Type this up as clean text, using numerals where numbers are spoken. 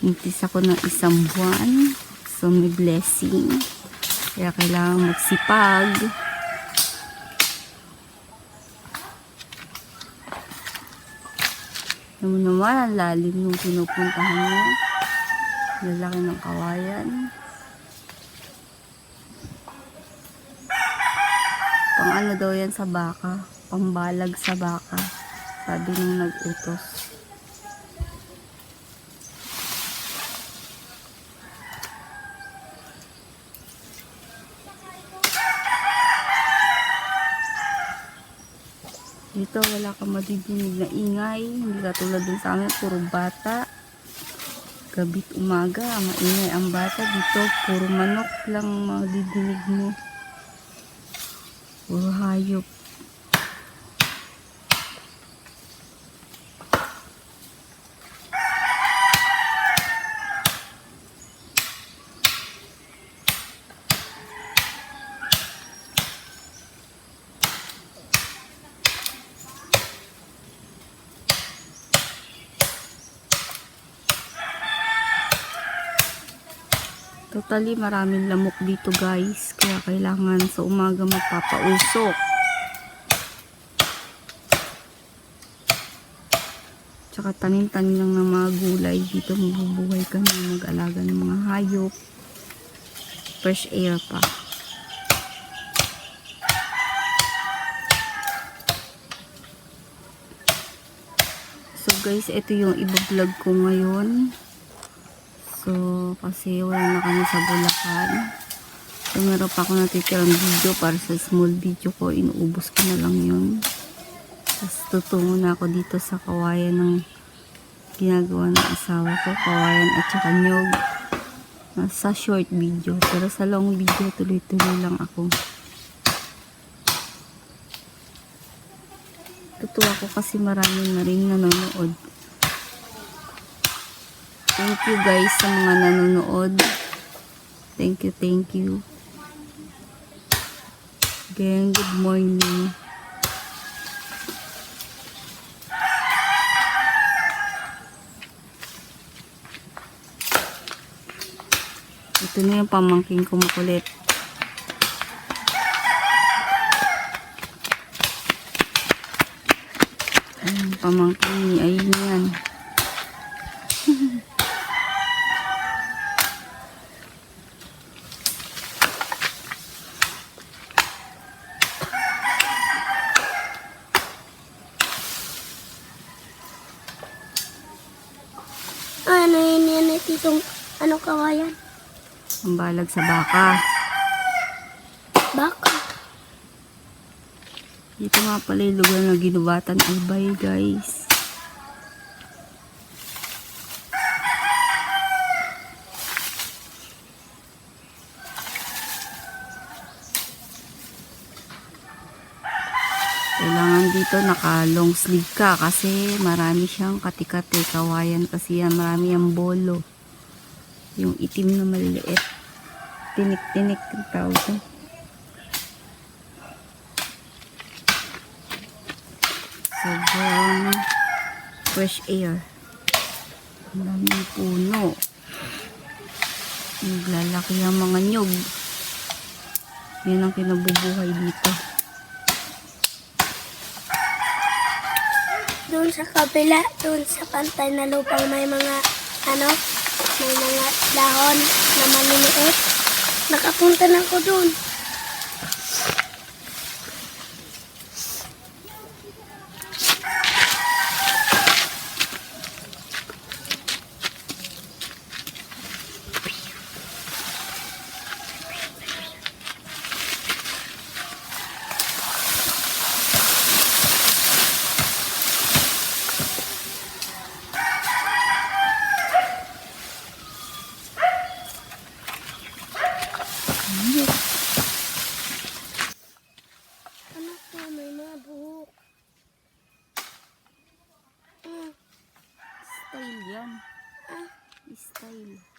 Mintis ako ng 1 buwan. So may blessing. Kaya kailangan magsipag. Naman naman ang lalim nung pinupuntahan niya. Lalaki ng kawayan. Pang ano daw yan sa baka. Pambalag sa baka. Sabi nung nag-utos. Dito wala kang madidinig na ingay. Hindi katulad dun sa amin, puro bata. Gabi't umaga, maingay ang bata. Dito, puro manok lang madidinig mo. Puro hayop. Totally, maraming lamok dito guys. Kaya kailangan sa umaga magpapausok. Tsaka tanim-tanim lang ng mga gulay. Dito mabubuhay ka na mag-alaga ng mga hayop. Fresh air pa. So guys, ito yung i-vlog ko ngayon. So, kasi wala na kami sa Bulacan. So, meron pa ako natitirang video para sa small video ko. Inuubos ko na lang yun. Tapos, tutungo na ako dito sa kawayan ng ginagawa ng asawa ko. Kawayan at saka nyog. Sa short video. Pero sa long video, tuloy-tuloy lang ako. Tutuwa ko kasi marami na rin nanonood. Thank you guys sa mga nanonood. Thank you, thank you. Again, good morning. Ito na yung pamangking ko makulit. Pamangkin ni ayun yan. Ano yun itong ano kawayan? Ang balag sa baka. Baka? Dito nga pala yung lugar na ginubatan albay guys. Kailangan dito naka long sleeve ka kasi marami siyang katikati kawayan kasi yan marami yung bolo. Yung itim na maliliit. Tinik-tinik ang tawag. Sobrang fresh air. Ang daming puno. Naglalaki ang mga nyog. Yan ang kinabubuhay dito. Doon sa kabila, doon sa pantay na lupang may mga may mga dahon na maliliit. Nakapunta na ako doon. Ano to? May mga buhok. Style yan. Ah, Style.